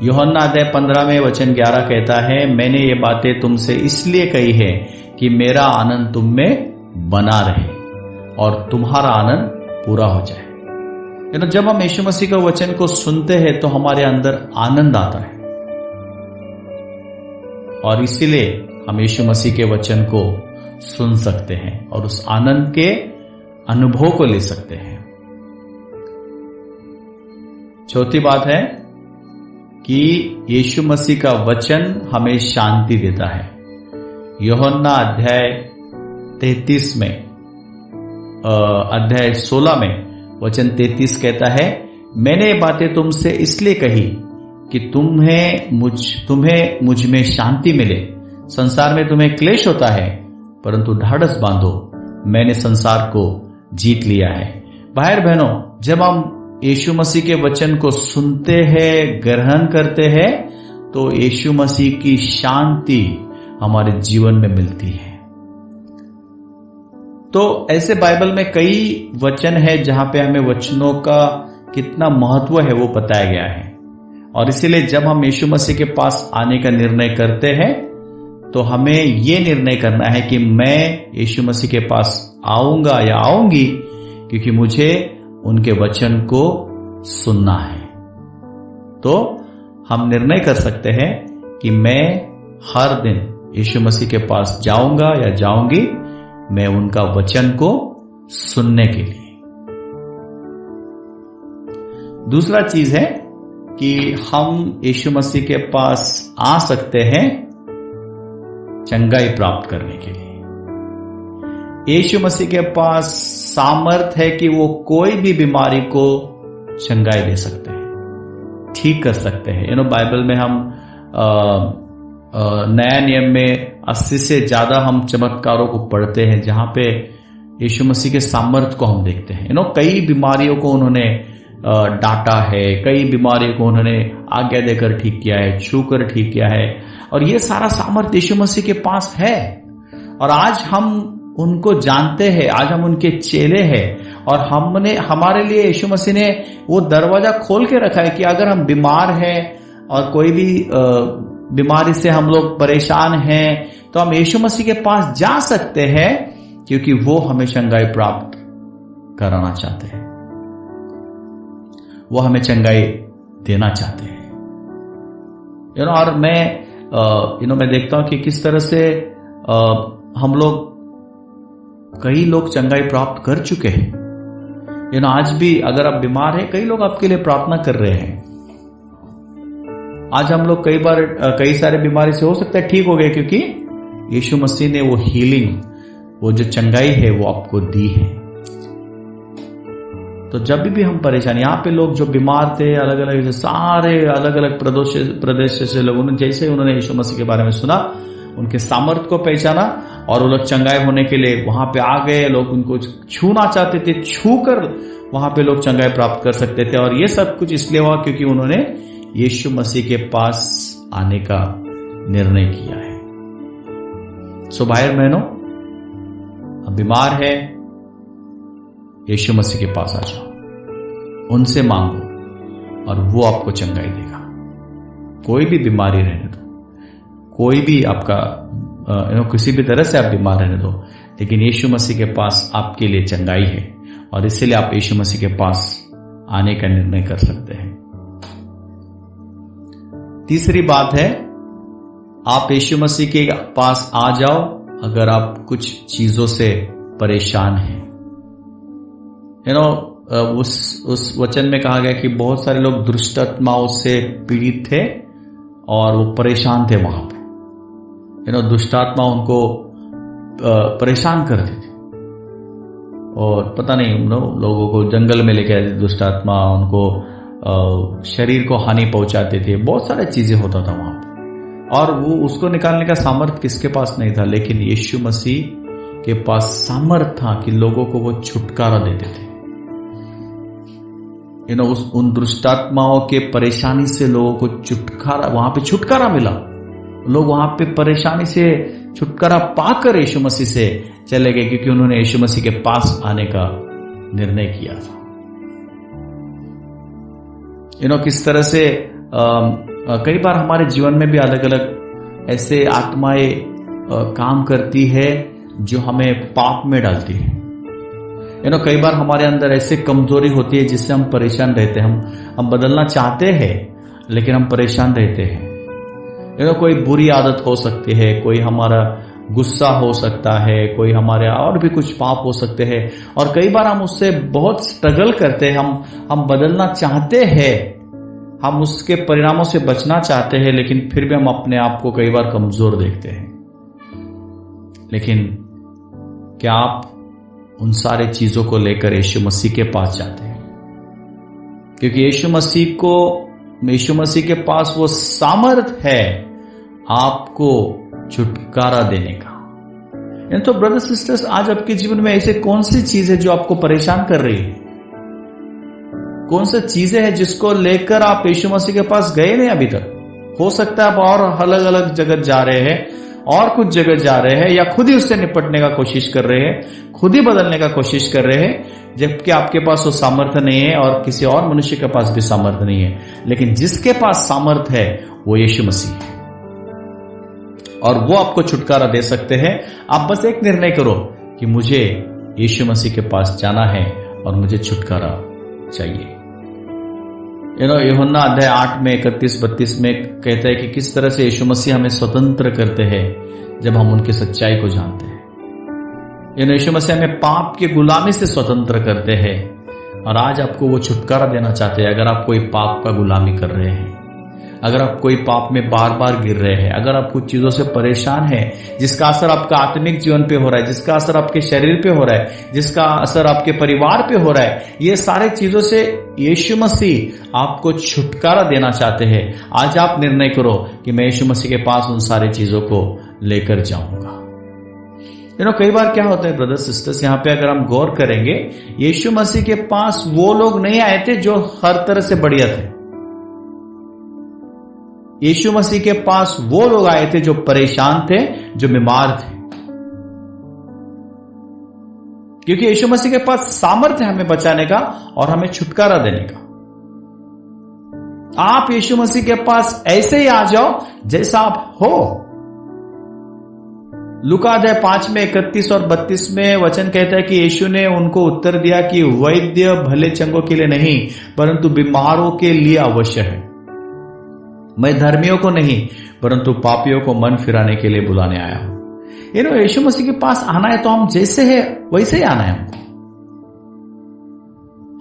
यूहन्ना अध्याय 15 में वचन 11 कहता है, मैंने ये बातें तुमसे इसलिए कही है कि मेरा आनंद तुम में बना रहे और तुम्हारा आनंद पूरा हो जाए। जब हम यीशु मसीह का वचन को सुनते हैं तो हमारे अंदर आनंद आता है और इसीलिए हम यीशु मसीह के वचन को सुन सकते हैं और उस आनंद के अनुभव को ले सकते हैं। चौथी बात है कि यीशु मसीह का वचन हमें शांति देता है। यूहन्ना अध्याय 33 में अध्याय 16 में वचन 33 कहता है, मैंने ये बातें तुमसे इसलिए कही कि तुम्हें मुझ में शांति मिले। संसार में तुम्हें क्लेश होता है, परंतु ढाढ़स बांधो, मैंने संसार को जीत लिया है। भाई बहनों, जब हम यीशु मसीह के वचन को सुनते हैं, ग्रहण करते हैं, तो यीशु मसीह की शांति हमारे जीवन में मिलती है। तो ऐसे बाइबल में कई वचन है जहां पे हमें वचनों का कितना महत्व है वो बताया गया है। और इसीलिए जब हम यीशु मसीह के पास आने का निर्णय करते हैं तो हमें ये निर्णय करना है कि मैं यीशु मसीह के पास आऊंगा या आऊंगी, क्योंकि मुझे उनके वचन को सुनना है। तो हम निर्णय कर सकते हैं कि मैं हर दिन यीशु मसीह के पास जाऊंगा या जाऊंगी, मैं उनका वचन को सुनने के लिए। दूसरा चीज है कि हम यीशु मसीह के पास आ सकते हैं चंगाई प्राप्त करने के लिए। यीशु मसीह के पास सामर्थ है कि वो कोई भी बीमारी को चंगाई दे सकते हैं, ठीक कर सकते हैं। बाइबल में हम नया नियम में 80 से ज्यादा हम चमत्कारों को पढ़ते हैं जहां पे यीशु मसीह के सामर्थ को हम देखते हैं। कई बीमारियों को उन्होंने डांटा है, कई बीमारियों को उन्होंने आज्ञा देकर ठीक किया है, छूकर ठीक किया है, और ये सारा सामर्थ यीशु मसीह के पास है। और आज हम उनको जानते हैं, आज हम उनके चेले हैं, और हमारे लिए यीशु मसीह ने वो दरवाजा खोल के रखा है कि अगर हम बीमार हैं और कोई भी बीमारी से हम लोग परेशान हैं, तो हम यीशु मसीह के पास जा सकते हैं, क्योंकि वो हमें चंगाई प्राप्त कराना चाहते हैं, वो हमें चंगाई देना चाहते हैं। और मैं देखता हूं कि किस तरह से हम लोग, कई लोग चंगाई प्राप्त कर चुके हैं। आज भी अगर आप बीमार हैं, कई लोग आपके लिए प्रार्थना कर रहे हैं। आज हम लोग कई सारे बीमारी से हो सकता है ठीक हो गए, क्योंकि यीशु मसीह ने वो हीलिंग, वो जो चंगाई है वो आपको दी है। तो जब भी हम परेशान, यहाँ पे लोग जो बीमार थे, अलग अलग सारे अलग अलग प्रदेश से लोगों ने, जैसे उन्होंने यीशु मसीह के बारे में सुना, उनके सामर्थ को पहचाना, और वो लोग चंगाई होने के लिए वहां पे आ गए। लोग उनको छूना चाहते थे, छू कर वहां पे लोग चंगाई प्राप्त कर सकते थे। और ये सब कुछ इसलिए हुआ क्योंकि उन्होंने यीशु मसीह के पास आने का निर्णय किया है। सो भाई बहनों, बीमार है, यीशु मसीह के पास आ जाओ, उनसे मांगो और वो आपको चंगाई देगा। कोई भी बीमारी रहने दो, कोई भी आपका किसी भी तरह से आप बीमार रहने दो, लेकिन यीशु मसीह के पास आपके लिए चंगाई है, और इसीलिए आप यीशु मसीह के पास आने का निर्णय कर सकते हैं। तीसरी बात है, आप यीशु मसीह के पास आ जाओ अगर आप कुछ चीजों से परेशान हैं। उस वचन में कहा गया कि बहुत सारे लोग दुष्ट आत्माओं से पीड़ित थे और वो परेशान थे वहां पे। दुष्ट आत्मा उनको परेशान करती थी, और पता नहीं लोगों को जंगल में लेके आती दुष्ट आत्मा, उनको शरीर को हानि पहुंचाते थे, बहुत सारी चीजें होता था वहां पे। और वो उसको निकालने का सामर्थ्य किसके पास नहीं था, लेकिन यीशु मसीह के पास सामर्थ्य था कि लोगों को वो छुटकारा देते थे। उन दुष्टात्माओं के परेशानी से लोगों को छुटकारा, वहां पे छुटकारा मिला। लोग वहां पे परेशानी से छुटकारा पाकर यीशु मसीह से चले गए, क्योंकि उन्होंने यीशु मसीह के पास आने का निर्णय किया था। किस तरह से कई बार हमारे जीवन में भी अलग अलग ऐसे आत्माएं काम करती है जो हमें पाप में डालती है। कई बार हमारे अंदर ऐसे कमजोरी होती है जिससे हम परेशान रहते हैं। हम बदलना चाहते हैं लेकिन हम परेशान रहते हैं। कोई बुरी आदत हो सकती है, कोई हमारा गुस्सा हो सकता है, कोई हमारे और भी कुछ पाप हो सकते हैं, और कई बार हम उससे बहुत स्ट्रगल करते हैं। हम बदलना चाहते हैं, हम उसके परिणामों से बचना चाहते हैं, लेकिन फिर भी हम अपने आप को कई बार कमजोर देखते हैं। लेकिन क्या आप उन सारे चीजों को लेकर यीशु मसीह के पास जाते हैं? क्योंकि यीशु मसीह के पास वो सामर्थ है आपको छुटकारा देने का। तो ब्रदर सिस्टर्स, आज आपके जीवन में ऐसे कौन सी चीज है जो आपको परेशान कर रही है? कौन सी चीजें हैं जिसको लेकर आप यीशु मसीह के पास गए नहीं अभी तक? हो सकता है आप और अलग अलग जगह जा रहे हैं, और कुछ जगह जा रहे हैं, या खुद ही उससे निपटने का कोशिश कर रहे हैं, खुद ही बदलने का कोशिश कर रहे हैं, जबकि आपके पास वो सामर्थ्य नहीं है और किसी और मनुष्य के पास भी सामर्थ्य नहीं है। लेकिन जिसके पास सामर्थ्य है वो यीशु मसीह है। और वो आपको छुटकारा दे सकते हैं। आप बस एक निर्णय करो कि मुझे यीशु मसीह के पास जाना है और मुझे छुटकारा चाहिए। यूहन्ना अध्याय 8 में 31-32 में कहता है कि किस तरह से यीशु मसीह हमें स्वतंत्र करते हैं जब हम उनकी सच्चाई को जानते हैं। यीशु मसीह हमें पाप की गुलामी से स्वतंत्र करते हैं और आज आपको वो छुटकारा देना चाहते हैं। अगर आप कोई पाप का गुलामी कर रहे हैं, अगर आप कोई पाप में बार बार गिर रहे हैं, अगर आप कुछ चीजों से परेशान हैं जिसका असर आपका आत्मिक जीवन पे हो रहा है, जिसका असर आपके शरीर पे हो रहा है, जिसका असर आपके परिवार पे हो रहा है, ये सारे चीजों से यीशु मसीह आपको छुटकारा देना चाहते हैं। आज आप निर्णय करो कि मैं यीशु मसीह के पास उन सारी चीजों को लेकर जाऊंगा। कई बार क्या होता है ब्रदर्स सिस्टर्स, यहाँ पे अगर हम गौर करेंगे, यीशु मसीह के पास वो लोग नहीं आए थे जो हर तरह से बढ़िया थे। यीशु मसीह के पास वो लोग आए थे जो परेशान थे, जो बीमार थे, क्योंकि यीशु मसीह के पास सामर्थ्य है हमें बचाने का और हमें छुटकारा देने का। आप यीशु मसीह के पास ऐसे ही आ जाओ जैसा आप हो। लूका अध्याय 5 में 31 और 32 में वचन कहता है कि यीशु ने उनको उत्तर दिया कि वैद्य भले चंगों के लिए नहीं परंतु बीमारों के लिए अवश्य है। मैं धर्मियों को नहीं परंतु पापियों को मन फिराने के लिए बुलाने आया हूं। यीशु मसीह के पास आना है तो हम जैसे है वैसे ही आना है हमको।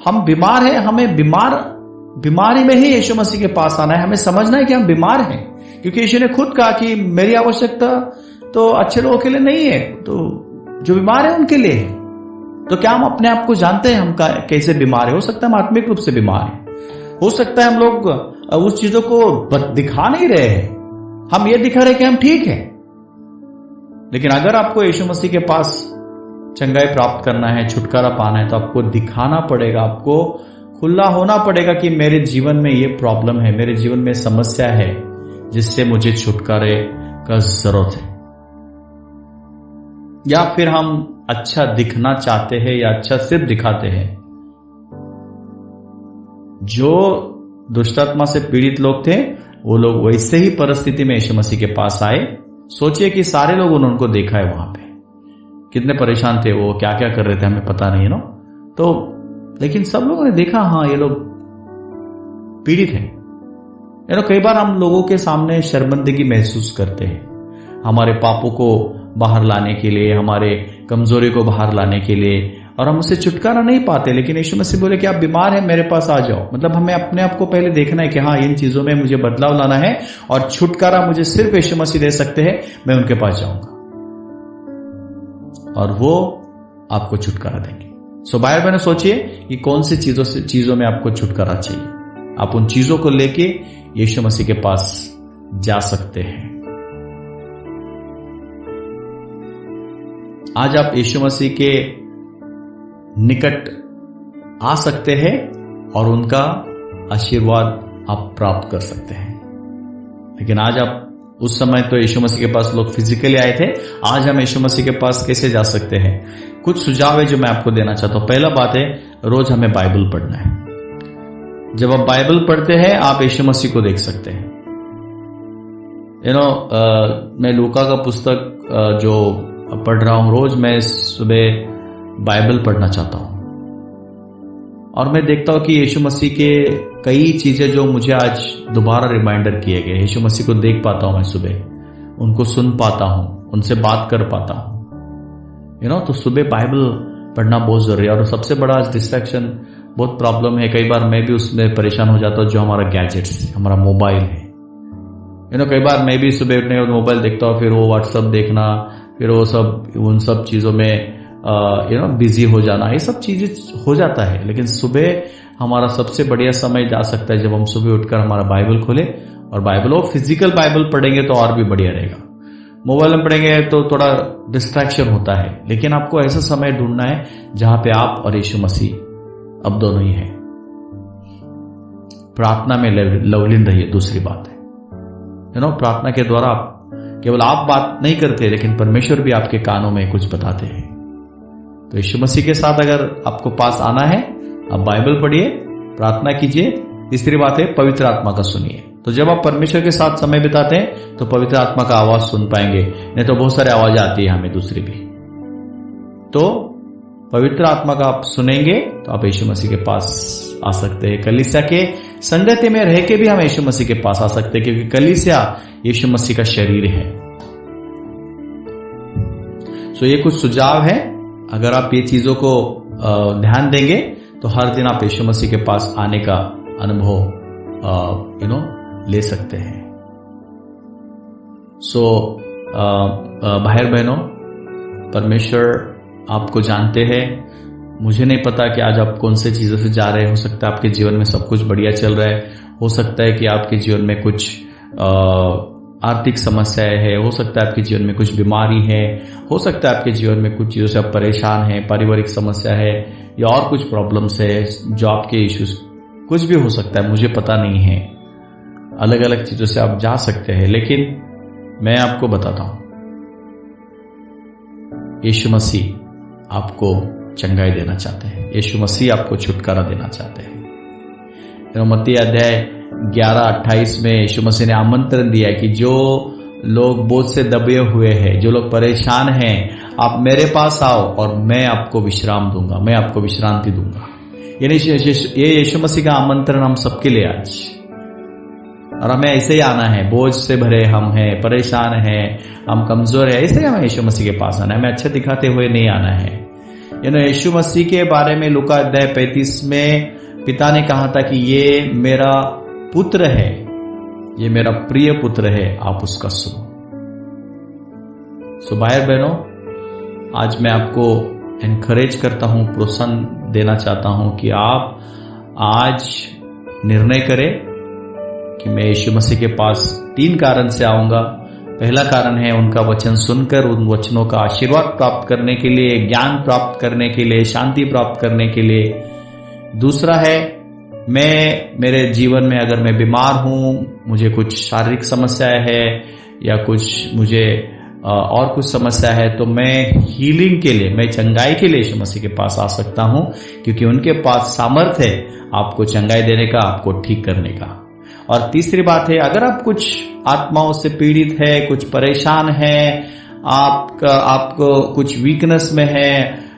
हम बीमार है, हमें बीमारी में ही यीशु मसीह के पास आना है। हमें समझना है कि हम बीमार हैं, क्योंकि यीशु ने खुद कहा कि मेरी आवश्यकता तो अच्छे लोगों के लिए नहीं है, तो जो बीमार है उनके लिए है। तो क्या हम अपने आप को जानते हैं हम कैसे बीमार है? हो सकता है हम आत्मिक रूप से बीमार हैं, हो सकता है हम लोग उस चीजों को दिखा नहीं रहे हैं, हम ये दिखा रहे कि हम ठीक हैं। लेकिन अगर आपको यीशु मसीह के पास चंगाई प्राप्त करना है, छुटकारा पाना है, तो आपको दिखाना पड़ेगा, आपको खुला होना पड़ेगा कि मेरे जीवन में ये प्रॉब्लम है, मेरे जीवन में समस्या है जिससे मुझे छुटकारे का जरूरत है। या फिर हम अच्छा दिखना चाहते हैं या अच्छा सिर्फ दिखाते हैं। जो दुष्टात्मा से पीड़ित लोग थे वो लोग वैसे ही परिस्थिति में यीशु मसीह के पास आए। सोचिए कि सारे लोगों ने उनको देखा है, वहां पे कितने परेशान थे, वो क्या क्या कर रहे थे हमें पता नहीं है ना। तो लेकिन सब लोगों ने देखा, हाँ ये लोग पीड़ित हैं। कई बार हम लोगों के सामने शर्मिंदगी महसूस करते हैं, हमारे पापों को बाहर लाने के लिए, हमारे कमजोरी को बाहर लाने के लिए, और हम उससे छुटकारा नहीं पाते। लेकिन यीशु मसीह बोले कि आप बीमार हैं, मेरे पास आ जाओ। मतलब हमें अपने आप को पहले देखना है कि हाँ इन चीजों में मुझे बदलाव लाना है और छुटकारा मुझे सिर्फ यीशु मसीह दे सकते हैं। मैं उनके पास जाऊंगा और वो आपको छुटकारा देंगे। सो भाई बहनों, सोचिए कि कौन सी चीजों में आपको छुटकारा चाहिए। आप उन चीजों को लेके यीशु मसीह के पास जा सकते हैं। आज आप यीशु मसीह के निकट आ सकते हैं और उनका आशीर्वाद आप प्राप्त कर सकते हैं। लेकिन आज आप, उस समय तो यीशु मसीह के पास लोग फिजिकली आए थे, आज हम यीशु मसीह के पास कैसे जा सकते हैं? कुछ सुझाव है जो मैं आपको देना चाहता हूं। पहला बात है, रोज हमें बाइबल पढ़ना है। जब आप बाइबल पढ़ते हैं आप यीशु मसीह को देख सकते हैं। मैं लूका का पुस्तक जो पढ़ रहा हूं, रोज मैं सुबह बाइबल पढ़ना चाहता हूं और मैं देखता हूं कि यीशु मसीह के कई चीजें जो मुझे आज दोबारा रिमाइंडर किए गए। यीशु मसीह को देख पाता हूं मैं सुबह, उनको सुन पाता हूं, उनसे बात कर पाता हूं। तो सुबह बाइबल पढ़ना बहुत जरूरी है। और सबसे बड़ा डिस्ट्रैक्शन, बहुत प्रॉब्लम है, कई बार मैं भी उसमें परेशान हो जाता हूं, जो हमारा गैजेट्स, हमारा मोबाइल है। कई बार मैं भी सुबह उठने और मोबाइल देखता हूं, फिर वो व्हाट्सएप देखना, फिर वो सब, उन सब चीजों में बिजी हो जाना, ये सब चीजें हो जाता है। लेकिन सुबह हमारा सबसे बढ़िया समय जा सकता है जब हम सुबह उठकर हमारा बाइबल खोले और बाइबल, और फिजिकल बाइबल पढ़ेंगे तो और भी बढ़िया रहेगा। मोबाइल में पढ़ेंगे तो थोड़ा डिस्ट्रैक्शन होता है। लेकिन आपको ऐसा समय ढूंढना है जहां पे आप और यीशु मसीह अब दोनों ही है। प्रार्थना में लवलीन रहिए। दूसरी बात है, प्रार्थना के द्वारा केवल आप बात नहीं करते, लेकिन परमेश्वर भी आपके कानों में कुछ बताते हैं। तो यीशु मसीह के साथ अगर आपको पास आना है, आप बाइबल पढ़िए, प्रार्थना कीजिए। तीसरी बात है, पवित्र आत्मा का सुनिए। तो जब आप परमेश्वर के साथ समय बिताते हैं तो पवित्र आत्मा का आवाज सुन पाएंगे, नहीं तो बहुत सारे आवाज आती है हमें दूसरी भी। तो पवित्र आत्मा का आप सुनेंगे तो आप यीशु मसीह के पास आ सकते हैं। कलीसिया के संगति में रह के भी हम यीशु मसीह के पास आ सकते हैं, क्योंकि कलीसिया यीशु मसीह का शरीर है। सो ये कुछ सुझाव है, अगर आप ये चीजों को ध्यान देंगे तो हर दिन आप यीशु मसीह के पास आने का अनुभव ले सकते हैं। सो भाई बहनों, परमेश्वर आपको जानते हैं। मुझे नहीं पता कि आज आप कौन से चीजों से जा रहे हैं। हो सकता है आपके जीवन में सब कुछ बढ़िया चल रहा है, हो सकता है कि आपके जीवन में कुछ आर्थिक समस्याएं है, हो सकता है आपके जीवन में कुछ बीमारी है, हो सकता है आपके जीवन में कुछ चीजों से आप परेशान हैं, पारिवारिक समस्या है या और कुछ प्रॉब्लम्स है, जॉब के इश्यूज, कुछ भी हो सकता है, मुझे पता नहीं है। अलग अलग चीजों से आप जा सकते हैं, लेकिन मैं आपको बताता हूं, यीशु मसीह आपको चंगाई देना चाहते हैं, यीशु मसीह आपको छुटकारा देना चाहते हैं। मत्ती अध्याय 11:28 में यीशु मसीह ने आमंत्रण दिया है कि जो लोग बोझ से दबे हुए हैं, जो लोग परेशान हैं, आप मेरे पास आओ और मैं आपको विश्राम दूंगा, मैं आपको विश्रांति दूंगा। ये यीशु मसीह का आमंत्रण हम सबके लिए आज, और हमें ऐसे ही आना है। बोझ से भरे हम हैं, परेशान हैं, हम कमजोर हैं, ऐसे ही हमें यीशु मसीह के पास आना है, हमें अच्छा दिखाते हुए नहीं आना है। यीशु मसीह के बारे में लूका अध्याय 35 में पिता ने कहा था कि ये मेरा पुत्र है, ये मेरा प्रिय पुत्र है, आप उसका सुनो। सो भाई बहनों, आज मैं आपको एनकरेज करता हूं, प्रोत्साहन देना चाहता हूं कि आप आज निर्णय करें कि मैं यीशु मसीह के पास 3 कारण से आऊंगा। पहला कारण है उनका वचन सुनकर उन वचनों का आशीर्वाद प्राप्त करने के लिए, ज्ञान प्राप्त करने के लिए, शांति प्राप्त करने के लिए। दूसरा है मेरे जीवन में अगर मैं बीमार हूं, मुझे कुछ शारीरिक समस्याएं है या कुछ मुझे और कुछ समस्या है, तो मैं हीलिंग के लिए, मैं चंगाई के लिए यीशु मसीह के पास आ सकता हूं, क्योंकि उनके पास सामर्थ है आपको चंगाई देने का, आपको ठीक करने का। और तीसरी बात है, अगर आप कुछ आत्माओं से पीड़ित है, कुछ परेशान है, आपको कुछ वीकनेस में है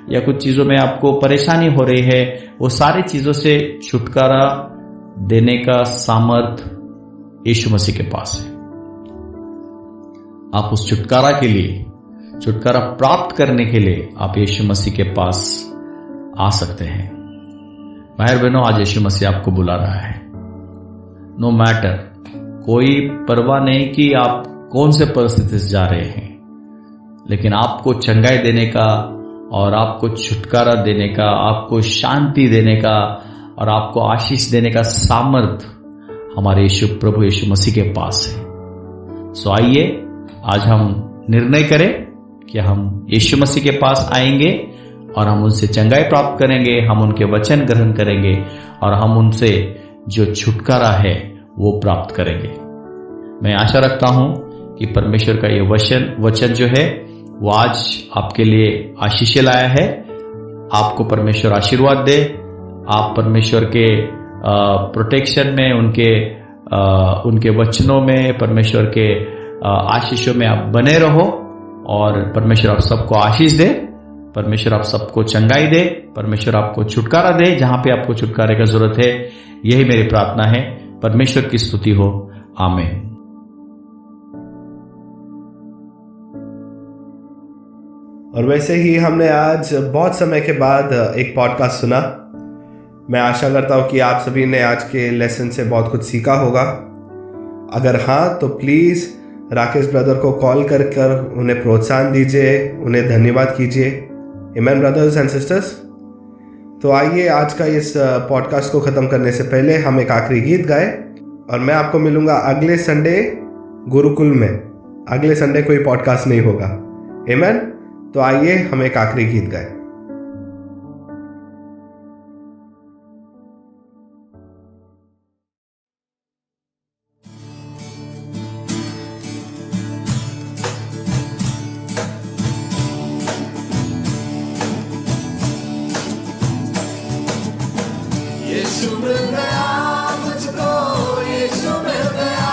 या कुछ चीजों में आपको परेशानी हो रही है, वो सारी चीजों से छुटकारा देने का सामर्थ यीशु मसीह के पास है। आप उस छुटकारा के लिए, छुटकारा प्राप्त करने के लिए आप यीशु मसीह के पास आ सकते हैं। भाई बहनों, आज यीशु मसीह आपको बुला रहा है। नो मैटर, कोई परवाह नहीं कि आप कौन से परिस्थिति से जा रहे हैं, लेकिन आपको चंगाई देने का और आपको छुटकारा देने का, आपको शांति देने का और आपको आशीष देने का सामर्थ हमारे यीशु प्रभु यीशु मसीह के पास है। सो आइए आज हम निर्णय करें कि हम यीशु मसीह के पास आएंगे और हम उनसे चंगाई प्राप्त करेंगे, हम उनके वचन ग्रहण करेंगे और हम उनसे जो छुटकारा है वो प्राप्त करेंगे। मैं आशा रखता हूं कि परमेश्वर का ये वचन जो है वो आज आपके लिए आशीष लाया है। आपको परमेश्वर आशीर्वाद दे, आप परमेश्वर के प्रोटेक्शन में, उनके वचनों में, परमेश्वर के आशीषों में आप बने रहो और परमेश्वर आप सबको आशीष दे, परमेश्वर आप सबको चंगाई दे, परमेश्वर आपको छुटकारा दे जहां पे आपको छुटकारे का जरूरत है। यही मेरी प्रार्थना है। परमेश्वर की स्तुति हो। आमीन। और वैसे ही हमने आज बहुत समय के बाद एक पॉडकास्ट सुना। मैं आशा करता हूं कि आप सभी ने आज के लेसन से बहुत कुछ सीखा होगा। अगर हाँ, तो प्लीज़ राकेश ब्रदर को कॉल कर उन्हें प्रोत्साहन दीजिए, उन्हें धन्यवाद कीजिए। आमीन ब्रदर्स एंड सिस्टर्स। तो आइए आज का इस पॉडकास्ट को ख़त्म करने से पहले हम एक आखिरी गीत गाए और मैं आपको मिलूंगा अगले संडे गुरुकुल में। अगले संडे कोई पॉडकास्ट नहीं होगा। आमीन। तो आइए हम एक आखिरी गीत गाए। यीशु मिल गया मुझको, यीशु मिल गया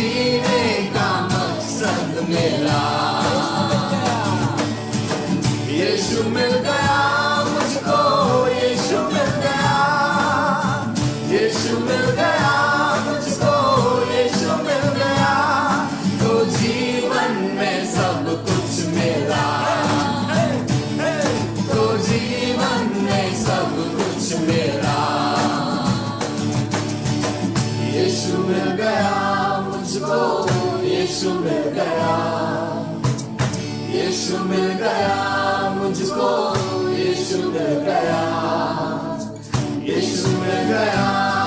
जीने का मकसद मिला। यीशु मिल गया मुझको, यीशु मिल गया, यीशु मिल गया मुझको, यीशु मिल गया, तो जीवन में सब कुछ मिला, तो जीवन में सब कुछ मिला। यीशु मिल गया मुझको, यीशु मिल गया, यीशु मिल गया मुझको, यीशु मिल गया, यीशु मिल गया।